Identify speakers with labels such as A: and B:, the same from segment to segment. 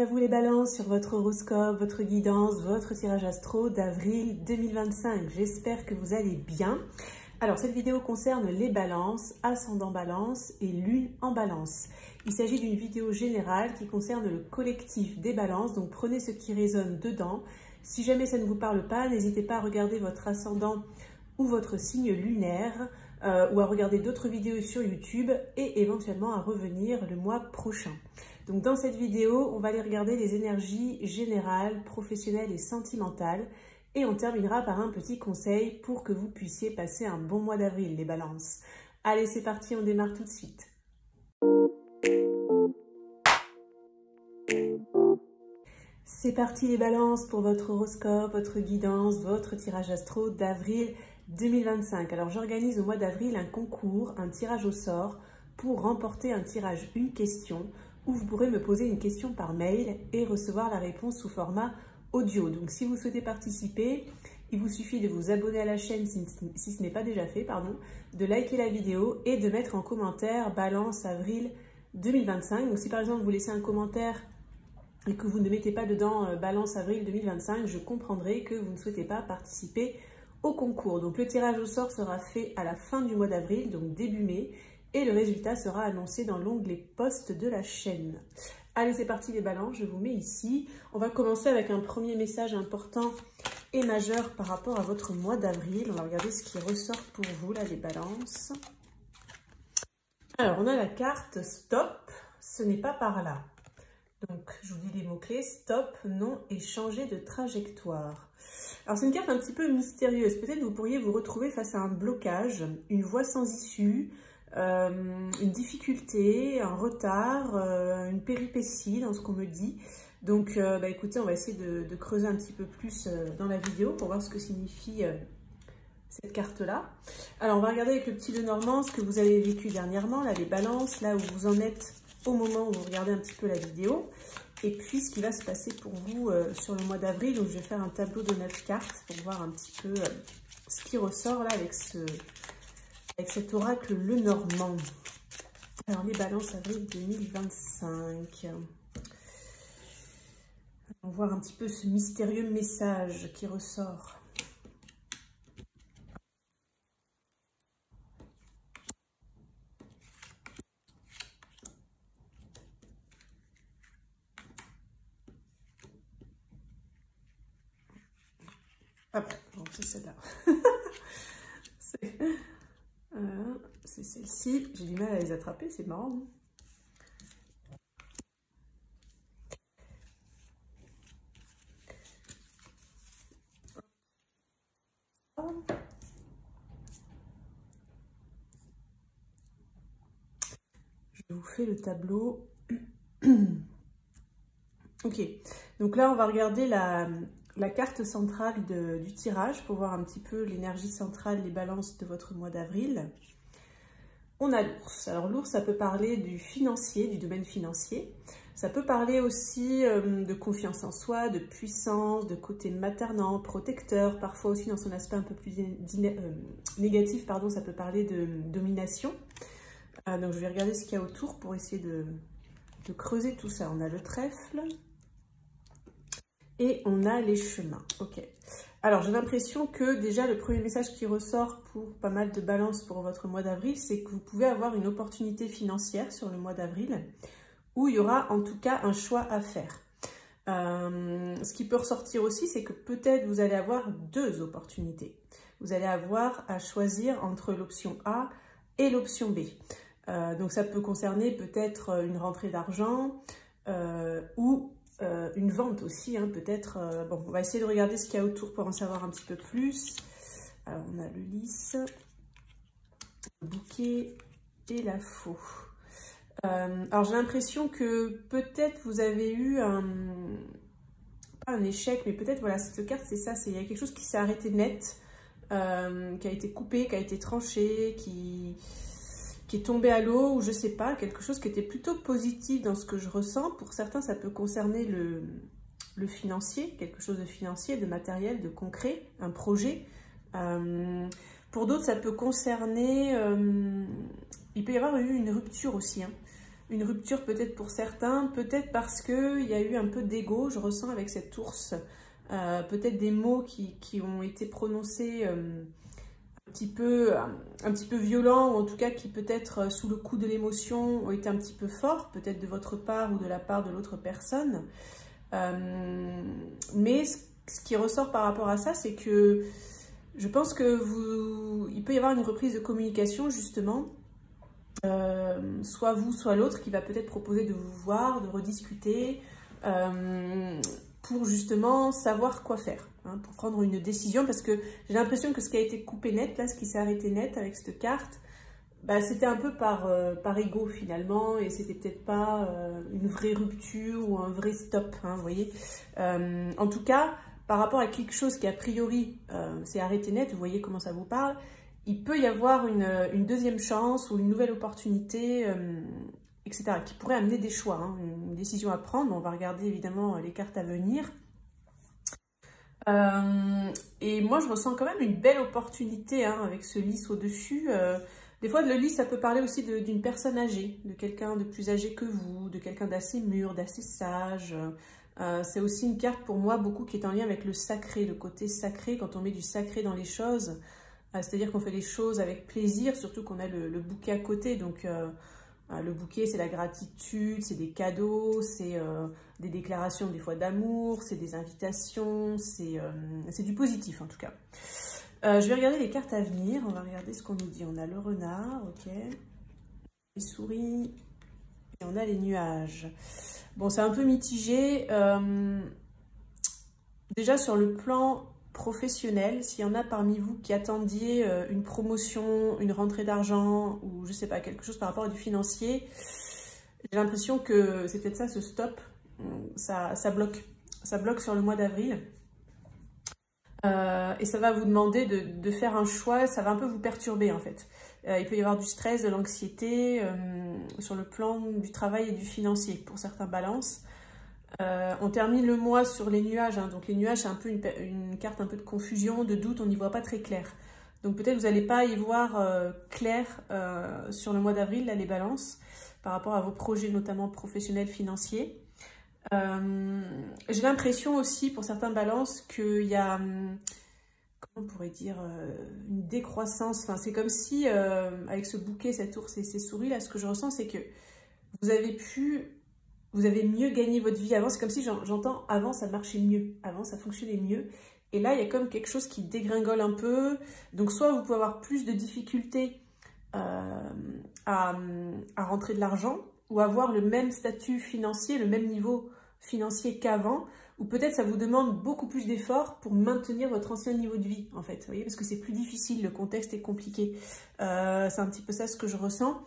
A: Bienvenue à vous les balances sur votre horoscope, votre guidance, votre tirage astro d'avril 2025. J'espère que vous allez bien. Alors cette vidéo concerne les balances, ascendant balance et lune en balance. Il s'agit d'une vidéo générale qui concerne le collectif des balances, donc prenez ce qui résonne dedans. Si jamais ça ne vous parle pas, n'hésitez pas à regarder votre ascendant ou votre signe lunaire ou à regarder d'autres vidéos sur YouTube et éventuellement à revenir le mois prochain. Donc dans cette vidéo, on va aller regarder les énergies générales, professionnelles et sentimentales et on terminera par un petit conseil pour que vous puissiez passer un bon mois d'avril, les balances. Allez, c'est parti, on démarre tout de suite. C'est parti les balances pour votre horoscope, votre guidance, votre tirage astro d'avril 2025. Alors j'organise au mois d'avril un concours, un tirage au sort pour remporter un tirage une question où vous pourrez me poser une question par mail et recevoir la réponse sous format audio. Donc si vous souhaitez participer, il vous suffit de vous abonner à la chaîne si ce n'est pas déjà fait, de liker la vidéo et de mettre en commentaire balance avril 2025. Donc si par exemple vous laissez un commentaire et que vous ne mettez pas dedans balance avril 2025, je comprendrai que vous ne souhaitez pas participer au concours. Donc le tirage au sort sera fait à la fin du mois d'avril, donc début mai, et le résultat sera annoncé dans l'onglet post de la chaîne. Allez, c'est parti les balances, je vous mets ici. On va commencer avec un premier message important et majeur par rapport à votre mois d'avril. On va regarder ce qui ressort pour vous là, les balances. Alors, on a la carte stop, ce n'est pas par là. Donc, je vous dis les mots-clés, stop, non et changer de trajectoire. Alors, c'est une carte un petit peu mystérieuse. Peut-être vous pourriez vous retrouver face à un blocage, une voie sans issue, une difficulté, un retard, une péripétie dans ce qu'on me dit. Donc, écoutez, on va essayer de creuser un petit peu plus dans la vidéo pour voir ce que signifie cette carte-là. Alors, on va regarder avec le petit Lenormand ce que vous avez vécu dernièrement, là, les balances, là où vous en êtes au moment où vous regardez un petit peu la vidéo. Et puis, ce qui va se passer pour vous sur le mois d'avril. Donc, je vais faire un tableau de 9 cartes pour voir un petit peu ce qui ressort là avec cet oracle Lenormand. Alors, les balances avril 2025. On va voir un petit peu ce mystérieux message qui ressort. Ah, bon, c'est celle-là. C'est celle-ci. J'ai du mal à les attraper, c'est marrant. Je vous fais le tableau. Ok, donc là on va regarder la carte centrale du tirage pour voir un petit peu l'énergie centrale, les balances de votre mois d'avril. On a l'ours. Alors l'ours, ça peut parler du financier, du domaine financier. Ça peut parler aussi de confiance en soi, de puissance, de côté maternant, protecteur. Parfois aussi dans son aspect un peu plus négatif, ça peut parler de domination. Donc je vais regarder ce qu'il y a autour pour essayer de creuser tout ça. On a le trèfle et on a les chemins. Ok. Alors, j'ai l'impression que déjà, le premier message qui ressort pour pas mal de balances pour votre mois d'avril, c'est que vous pouvez avoir une opportunité financière sur le mois d'avril où il y aura en tout cas un choix à faire. Ce qui peut ressortir aussi, c'est que peut-être vous allez avoir deux opportunités. Vous allez avoir à choisir entre l'option A et l'option B. Donc, ça peut concerner peut-être une rentrée d'argent ou une vente aussi, hein, peut-être. Bon, on va essayer de regarder ce qu'il y a autour pour en savoir un petit peu plus. Alors, on a le lys, le bouquet et la faux. Alors, j'ai l'impression que peut-être vous avez eu pas un échec, mais peut-être, voilà, cette carte, c'est ça, il y a quelque chose qui s'est arrêté net, qui a été coupé, qui a été tranché, qui est tombé à l'eau, ou je sais pas, quelque chose qui était plutôt positif dans ce que je ressens. Pour certains, ça peut concerner le financier, quelque chose de financier, de matériel, de concret, un projet. Pour d'autres, ça peut concerner, il peut y avoir eu une rupture aussi, hein. une rupture peut-être pour certains, peut-être parce qu'il y a eu un peu d'ego, je ressens avec cet ours, peut-être des mots qui ont été prononcés un petit peu violents, ou en tout cas qui peut-être sous le coup de l'émotion ont été un petit peu forts, peut-être de votre part ou de la part de l'autre personne. Mais ce qui ressort par rapport à ça, c'est que je pense que il peut y avoir une reprise de communication justement, soit vous, soit l'autre, qui va peut-être proposer de vous voir, de rediscuter, pour justement savoir quoi faire, hein, pour prendre une décision, parce que j'ai l'impression que ce qui a été coupé net, là, ce qui s'est arrêté net avec cette carte, bah, c'était un peu par ego finalement, et c'était peut-être pas une vraie rupture ou un vrai stop, hein, vous voyez. En tout cas, par rapport à quelque chose qui a priori s'est arrêté net, vous voyez comment ça vous parle, il peut y avoir une deuxième chance ou une nouvelle opportunité, etc., qui pourrait amener des choix, hein, une décision à prendre. On va regarder évidemment les cartes à venir. Et moi, je ressens quand même une belle opportunité, hein, avec ce lys au-dessus. Des fois, le lys, ça peut parler aussi d'une personne âgée, de quelqu'un de plus âgé que vous, de quelqu'un d'assez mûr, d'assez sage. C'est aussi une carte pour moi beaucoup qui est en lien avec le sacré, le côté sacré, quand on met du sacré dans les choses. C'est-à-dire qu'on fait les choses avec plaisir, surtout qu'on a le bouquet à côté. Donc, le bouquet, c'est la gratitude, c'est des cadeaux, c'est des déclarations des fois d'amour, c'est des invitations, c'est du positif en tout cas. Je vais regarder les cartes à venir, on va regarder ce qu'on nous dit. On a le renard, ok, les souris, et on a les nuages. Bon, c'est un peu mitigé. Déjà sur le plan professionnel, s'il y en a parmi vous qui attendiez une promotion, une rentrée d'argent ou je sais pas, quelque chose par rapport à du financier, j'ai l'impression que c'est peut-être ça, ce stop, ça bloque sur le mois d'avril. Et ça va vous demander de faire un choix, ça va un peu vous perturber en fait. Il peut y avoir du stress, de l'anxiété sur le plan du travail et du financier pour certains balances. On termine le mois sur les nuages, hein. Donc les nuages c'est un peu une carte un peu de confusion, de doute, on n'y voit pas très clair. Donc peut-être vous n'allez pas y voir clair sur le mois d'avril, là les balances, par rapport à vos projets notamment professionnels, financiers. J'ai l'impression aussi pour certains balances qu'il y a, comment on pourrait dire, une décroissance. Enfin, c'est comme si avec ce bouquet, cet ours et ces souris, là ce que je ressens c'est que vous avez mieux gagné votre vie avant. C'est comme si, j'entends, avant ça marchait mieux, avant ça fonctionnait mieux. Et là, il y a comme quelque chose qui dégringole un peu. Donc, soit vous pouvez avoir plus de difficultés à rentrer de l'argent, ou avoir le même statut financier, le même niveau financier qu'avant, ou peut-être ça vous demande beaucoup plus d'efforts pour maintenir votre ancien niveau de vie, en fait. Vous voyez, parce que c'est plus difficile, le contexte est compliqué. C'est un petit peu ça ce que je ressens.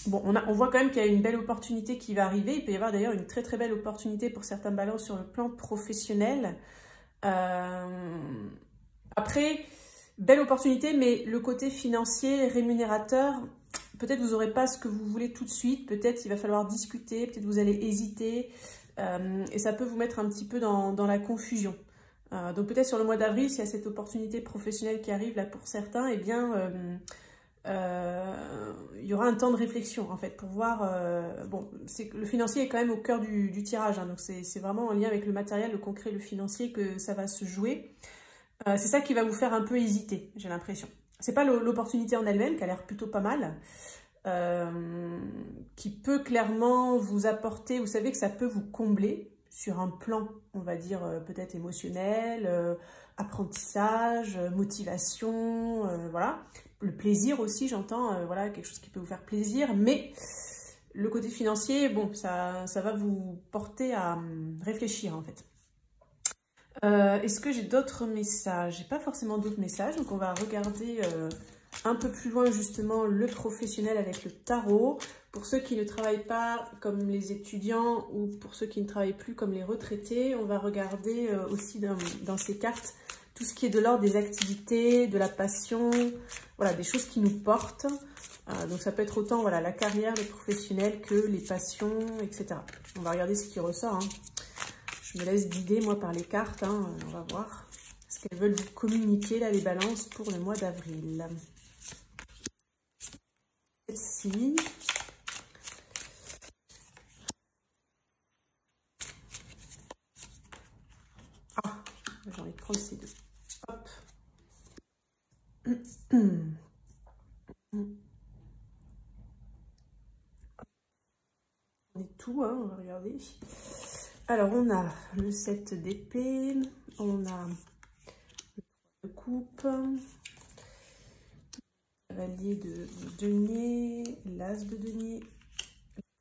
A: Bon, on voit quand même qu'il y a une belle opportunité qui va arriver. Il peut y avoir d'ailleurs une très très belle opportunité pour certains balances sur le plan professionnel. Après, belle opportunité, mais le côté financier, rémunérateur, peut-être vous n'aurez pas ce que vous voulez tout de suite. Peut-être il va falloir discuter, peut-être vous allez hésiter. Et ça peut vous mettre un petit peu dans la confusion. Donc peut-être sur le mois d'avril, s'il y a cette opportunité professionnelle qui arrive là pour certains, eh bien... il y aura un temps de réflexion en fait pour voir, bon, le financier est quand même au cœur du tirage, hein, donc c'est vraiment en lien avec le matériel, le concret, le financier que ça va se jouer. C'est ça qui va vous faire un peu hésiter, j'ai l'impression. C'est pas l'opportunité en elle-même qui a l'air plutôt pas mal, qui peut clairement vous apporter, vous savez que ça peut vous combler sur un plan, on va dire peut-être émotionnel, apprentissage, motivation, voilà. Le plaisir aussi, j'entends, voilà, quelque chose qui peut vous faire plaisir, mais le côté financier, bon, ça va vous porter à réfléchir en fait. Est-ce que j'ai d'autres messages? J'ai pas forcément d'autres messages, donc on va regarder un peu plus loin justement le professionnel avec le tarot. Pour ceux qui ne travaillent pas comme les étudiants ou pour ceux qui ne travaillent plus comme les retraités, on va regarder aussi dans ces cartes tout ce qui est de l'ordre des activités, de la passion, voilà, des choses qui nous portent. Donc ça peut être autant voilà, la carrière, le professionnel que les passions, etc. On va regarder ce qui ressort, hein. Je me laisse guider moi par les cartes, hein. On va voir ce qu'elles veulent vous communiquer là, les balances pour le mois d'avril. Celle-ci, J'ai envie de prendre ces deux. Hop. On est tout, hein, on va regarder. Alors, on a le 7 d'épée, on a le 3 de coupe, cavalier de denier, l'as de denier,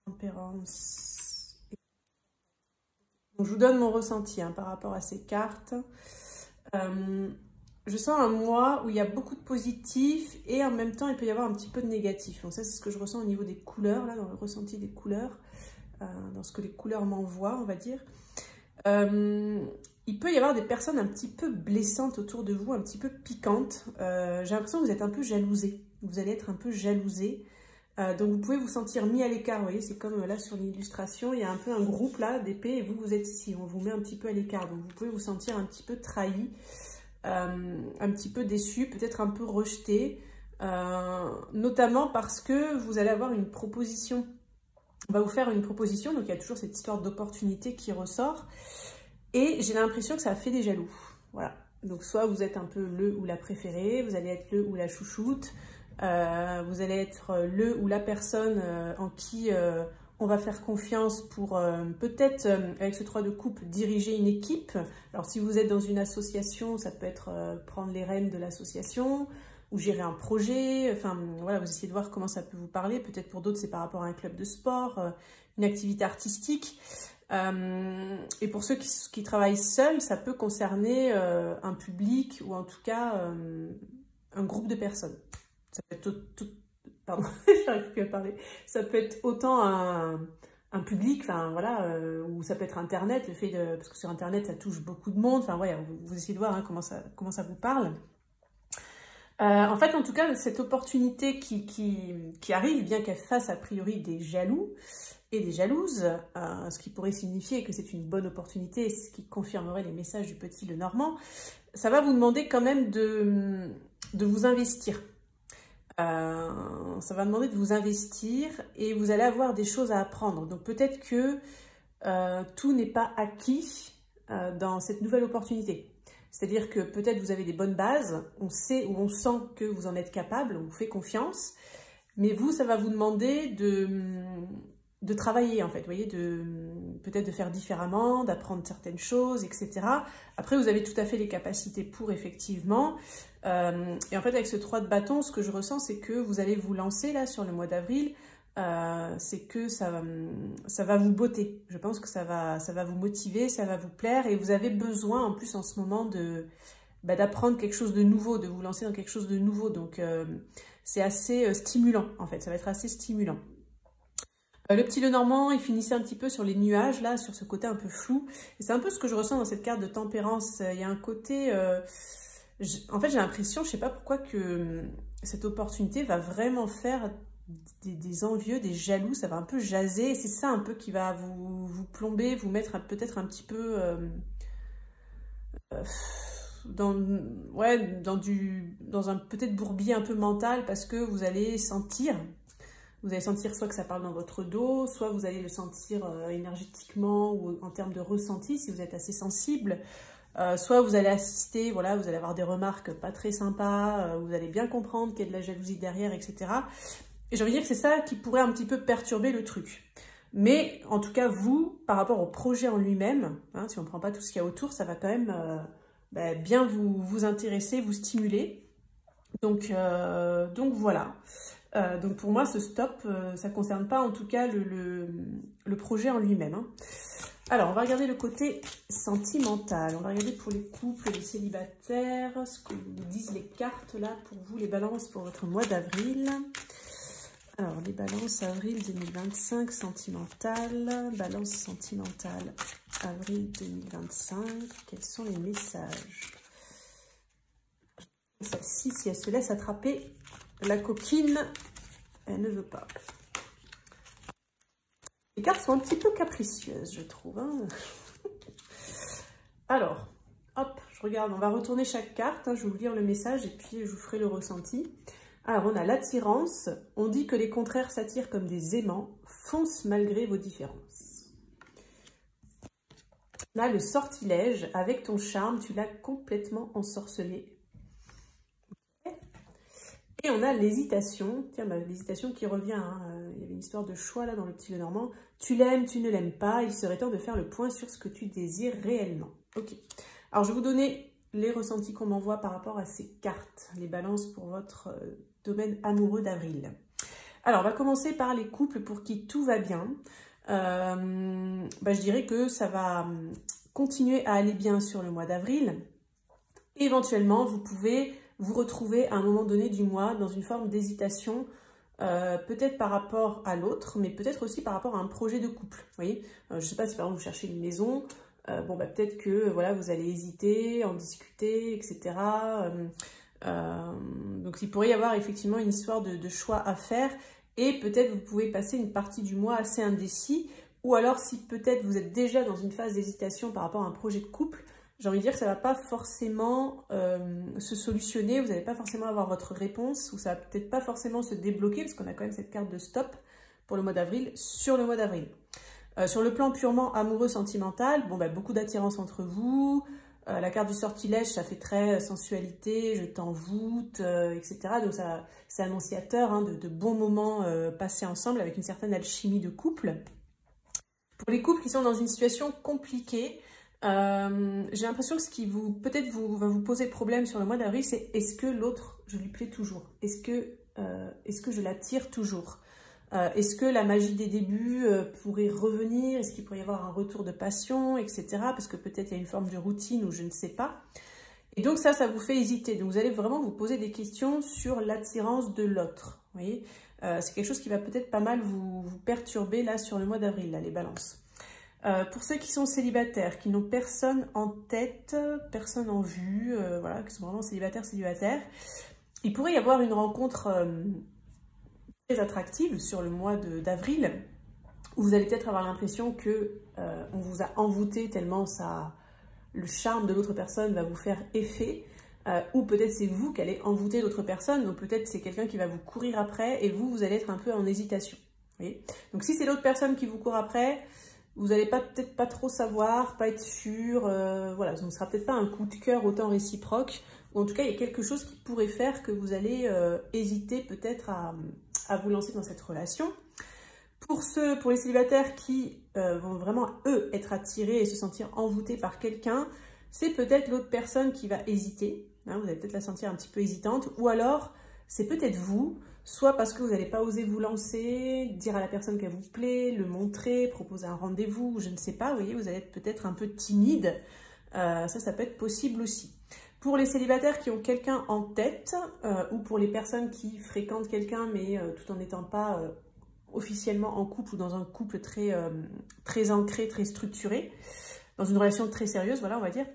A: tempérance. Donc, je vous donne mon ressenti hein, par rapport à ces cartes. Je sens un mois où il y a beaucoup de positifs et en même temps, il peut y avoir un petit peu de négatif. Donc ça, c'est ce que je ressens au niveau des couleurs, là, dans le ressenti des couleurs, dans ce que les couleurs m'envoient, on va dire. Il peut y avoir des personnes un petit peu blessantes autour de vous, un petit peu piquantes. J'ai l'impression que vous êtes un peu jalousé. Vous allez être un peu jalousé. Donc vous pouvez vous sentir mis à l'écart. Vous voyez, c'est comme là sur l'illustration, il y a un peu un groupe là d'épées et vous, vous êtes ici. On vous met un petit peu à l'écart. Donc vous pouvez vous sentir un petit peu trahi, un petit peu déçu, peut-être un peu rejeté. Notamment parce que vous allez avoir une proposition. On va vous faire une proposition. Donc il y a toujours cette histoire d'opportunité qui ressort. Et j'ai l'impression que ça fait des jaloux. Voilà. Donc soit vous êtes un peu le ou la préférée, vous allez être le ou la chouchoute, vous allez être le ou la personne en qui on va faire confiance pour peut-être, avec ce 3 de coupe, diriger une équipe. Alors si vous êtes dans une association, ça peut être prendre les rênes de l'association ou gérer un projet. Enfin voilà, vous essayez de voir comment ça peut vous parler. Peut-être pour d'autres, c'est par rapport à un club de sport, une activité artistique. Et pour ceux qui travaillent seuls, ça peut concerner un public ou en tout cas un groupe de personnes. Ça peut être pardon, j'arrive plus à parler. Ça peut être autant un public, enfin voilà, ou ça peut être Internet, le fait de, parce que sur Internet ça touche beaucoup de monde. Enfin voilà, vous essayez de voir hein, comment ça vous parle. En fait, en tout cas, cette opportunité qui arrive, bien qu'elle fasse a priori des jaloux et des jalouses, ce qui pourrait signifier que c'est une bonne opportunité, ce qui confirmerait les messages du petit Lenormand, ça va vous demander quand même de vous investir. Ça va demander de vous investir et vous allez avoir des choses à apprendre. Donc peut-être que tout n'est pas acquis dans cette nouvelle opportunité. C'est-à-dire que peut-être vous avez des bonnes bases, on sait ou on sent que vous en êtes capable, on vous fait confiance, mais vous, ça va vous demander de travailler en fait, vous voyez, peut-être de faire différemment, d'apprendre certaines choses, etc. Après, vous avez tout à fait les capacités pour, effectivement. Et en fait, avec ce 3 de bâton, ce que je ressens, c'est que vous allez vous lancer là sur le mois d'avril, c'est que ça va vous botter. Je pense que ça va vous motiver, ça va vous plaire et vous avez besoin en plus en ce moment d'apprendre quelque chose de nouveau, de vous lancer dans quelque chose de nouveau. Donc, c'est assez stimulant en fait, ça va être assez stimulant. Le petit Lenormand, il finissait un petit peu sur les nuages, là, sur ce côté un peu flou. Et c'est un peu ce que je ressens dans cette carte de tempérance. Il y a un côté... en fait, j'ai l'impression, je ne sais pas pourquoi, que cette opportunité va vraiment faire des envieux, des jaloux. Ça va un peu jaser. Et c'est ça un peu qui va vous plomber, vous mettre peut-être un petit peu... dans un peut-être bourbier un peu mental parce que vous allez sentir soit que ça parle dans votre dos, soit vous allez le sentir énergétiquement ou en termes de ressenti si vous êtes assez sensible, soit vous allez assister, voilà, vous allez avoir des remarques pas très sympas, vous allez bien comprendre qu'il y a de la jalousie derrière, etc. Et j'ai envie de dire que c'est ça qui pourrait un petit peu perturber le truc. Mais en tout cas, vous, par rapport au projet en lui-même, hein, si on ne prend pas tout ce qu'il y a autour, ça va quand même bien vous intéresser, vous stimuler. Donc voilà. Donc pour moi, ce stop, ça ne concerne pas en tout cas le projet en lui-même. Hein. Alors, on va regarder le côté sentimental. On va regarder pour les couples, les célibataires, ce que nous disent les cartes là pour vous, les balances pour votre mois d'avril. Alors, les balances avril 2025, sentimentale, balance sentimentale avril 2025. Quels sont les messages? Celle-ci, si elle se laisse attraper, la coquine, elle ne veut pas. Les cartes sont un petit peu capricieuses, je trouve. Hein. Alors, hop, je regarde, on va retourner chaque carte. Hein, je vais vous lire le message et puis je vous ferai le ressenti. Alors, on a l'attirance. On dit que les contraires s'attirent comme des aimants. Fonce malgré vos différences. On a le sortilège. Avec ton charme, tu l'as complètement ensorcelé. Et on a l'hésitation. Tiens, bah, l'hésitation qui revient. Hein. Il y avait une histoire de choix là dans le petit Lenormand. Tu l'aimes, tu ne l'aimes pas. Il serait temps de faire le point sur ce que tu désires réellement. Ok. Alors, je vais vous donner les ressentis qu'on m'envoie par rapport à ces cartes. Les balances pour votre domaine amoureux d'avril. Alors, on va commencer par les couples pour qui tout va bien. Je dirais que ça va continuer à aller bien sur le mois d'avril. Éventuellement, vous pouvez vous retrouver à un moment donné du mois dans une forme d'hésitation, peut-être par rapport à l'autre, mais peut-être aussi par rapport à un projet de couple. Vous voyez, je ne sais pas si par exemple vous cherchez une maison, peut-être que voilà, vous allez hésiter, en discuter, etc. Donc il pourrait y avoir effectivement une histoire de choix à faire, et peut-être vous pouvez passer une partie du mois assez indécis, ou alors si peut-être vous êtes déjà dans une phase d'hésitation par rapport à un projet de couple, j'ai envie de dire que ça ne va pas forcément se solutionner, vous n'allez pas forcément avoir votre réponse, ou ça ne va peut-être pas forcément se débloquer, parce qu'on a quand même cette carte de stop pour le mois d'avril, sur le mois d'avril. Sur le plan purement amoureux sentimental, beaucoup d'attirance entre vous, la carte du sortilège, ça fait très sensualité, je t'envoûte, etc. Donc c'est annonciateur hein, de bons moments passés ensemble avec une certaine alchimie de couple. Pour les couples qui sont dans une situation compliquée, j'ai l'impression que ce qui peut-être va vous poser problème sur le mois d'avril, c'est est-ce que l'autre, je lui plais toujours? Est-ce que je l'attire toujours? Est-ce que la magie des débuts pourrait revenir? Est-ce qu'il pourrait y avoir un retour de passion, etc. Parce que peut-être il y a une forme de routine ou je ne sais pas. Et donc ça vous fait hésiter. Donc vous allez vraiment vous poser des questions sur l'attirance de l'autre. Vous voyez, c'est quelque chose qui va peut-être pas mal vous perturber là sur le mois d'avril, là, les balances. Pour ceux qui sont célibataires, qui n'ont personne en tête, personne en vue, voilà, qui sont vraiment célibataires, il pourrait y avoir une rencontre très attractive sur le mois d'avril, où vous allez peut-être avoir l'impression que on vous a envoûté tellement le charme de l'autre personne va vous faire effet, ou peut-être c'est vous qui allez envoûter l'autre personne, donc peut-être c'est quelqu'un qui va vous courir après et vous allez être un peu en hésitation. Vous voyez, donc si c'est l'autre personne qui vous court après, vous n'allez peut-être pas trop savoir, pas être sûr, voilà, ce ne sera peut-être pas un coup de cœur autant réciproque, ou en tout cas il y a quelque chose qui pourrait faire que vous allez hésiter peut-être à vous lancer dans cette relation. Pour les célibataires qui vont vraiment, eux, être attirés et se sentir envoûtés par quelqu'un, c'est peut-être l'autre personne qui va hésiter, hein, vous allez peut-être la sentir un petit peu hésitante, ou alors c'est peut-être vous, soit parce que vous n'allez pas oser vous lancer, dire à la personne qu'elle vous plaît, le montrer, proposer un rendez-vous, je ne sais pas, vous voyez, vous allez être peut-être un peu timide, ça peut être possible aussi. Pour les célibataires qui ont quelqu'un en tête, ou pour les personnes qui fréquentent quelqu'un, mais tout en n'étant pas officiellement en couple ou dans un couple très ancré, très structuré, dans une relation très sérieuse, voilà, on va dire.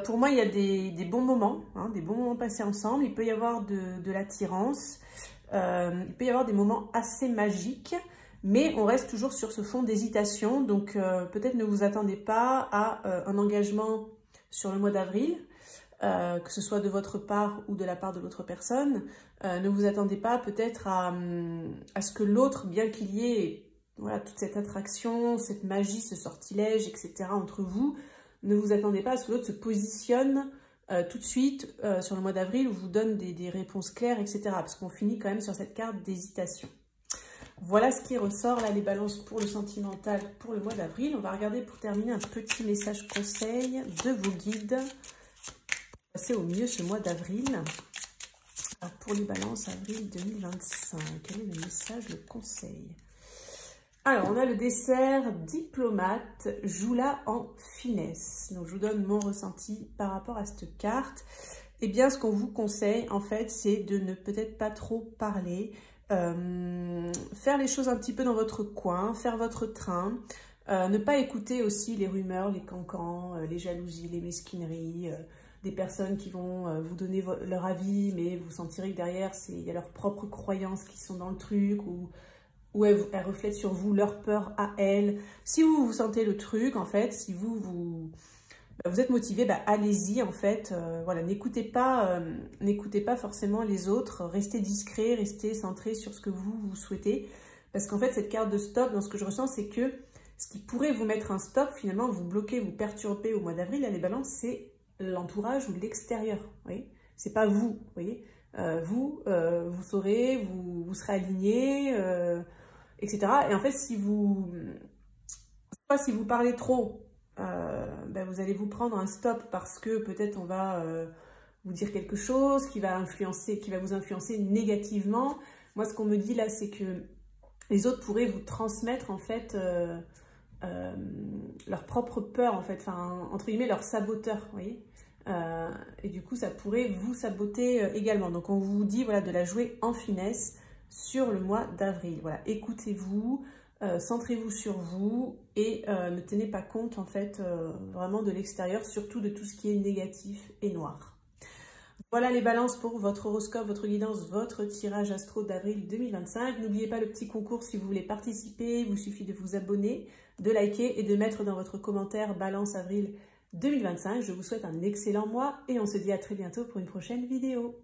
A: Pour moi, il y a des bons moments, hein, des bons moments passés ensemble. Il peut y avoir de l'attirance, il peut y avoir des moments assez magiques, mais on reste toujours sur ce fond d'hésitation. Donc, peut-être ne vous attendez pas à un engagement sur le mois d'avril, que ce soit de votre part ou de la part de l'autre personne. Ne vous attendez pas peut-être à ce que l'autre, bien qu'il y ait voilà, toute cette attraction, cette magie, ce sortilège, etc. entre vous, ne vous attendez pas à ce que l'autre se positionne tout de suite sur le mois d'avril ou vous donne des réponses claires, etc. Parce qu'on finit quand même sur cette carte d'hésitation. Voilà ce qui ressort là, les balances pour le sentimental pour le mois d'avril. On va regarder pour terminer un petit message conseil de vos guides. Passer au mieux ce mois d'avril. Pour les balances avril 2025, quel est le message, le conseil? Alors, on a le dessert diplomate, joue-la en finesse. Donc, je vous donne mon ressenti par rapport à cette carte. Eh bien, ce qu'on vous conseille, en fait, c'est de ne peut-être pas trop parler, faire les choses un petit peu dans votre coin, faire votre train, ne pas écouter aussi les rumeurs, les cancans, les jalousies, les mesquineries, des personnes qui vont vous donner leur avis, mais vous sentirez que derrière, il y a leurs propres croyances qui sont dans le truc, ou elles reflètent sur vous leur peur à elles. Si vous sentez le truc, en fait, si vous êtes motivé, allez-y, en fait. Voilà, n'écoutez pas forcément les autres. Restez discret, restez centré sur ce que vous souhaitez. Parce qu'en fait, cette carte de stop, dans ce que je ressens, c'est que Ce qui pourrait vous mettre un stop, finalement, vous bloquer, vous perturber au mois d'avril, là, les balances, c'est l'entourage ou l'extérieur, vous voyez. C'est pas vous, vous voyez. Vous saurez, vous serez aligné, etc. Et en fait, si vous parlez trop, ben vous allez vous prendre un stop parce que peut-être on va vous dire quelque chose qui va vous influencer négativement. Moi, ce qu'on me dit là, c'est que les autres pourraient vous transmettre en fait leur propre peur, en fait, enfin, entre guillemets, leur saboteur, vous voyez. Et du coup, ça pourrait vous saboter également. Donc, on vous dit voilà, de la jouer en finesse sur le mois d'avril. Voilà, écoutez-vous, centrez-vous sur vous et ne tenez pas compte en fait vraiment de l'extérieur, surtout de tout ce qui est négatif et noir. Voilà les balances pour votre horoscope, votre guidance, votre tirage astro d'avril 2025. N'oubliez pas le petit concours si vous voulez participer. Il vous suffit de vous abonner, de liker et de mettre dans votre commentaire balance avril 2025. Je vous souhaite un excellent mois et on se dit à très bientôt pour une prochaine vidéo.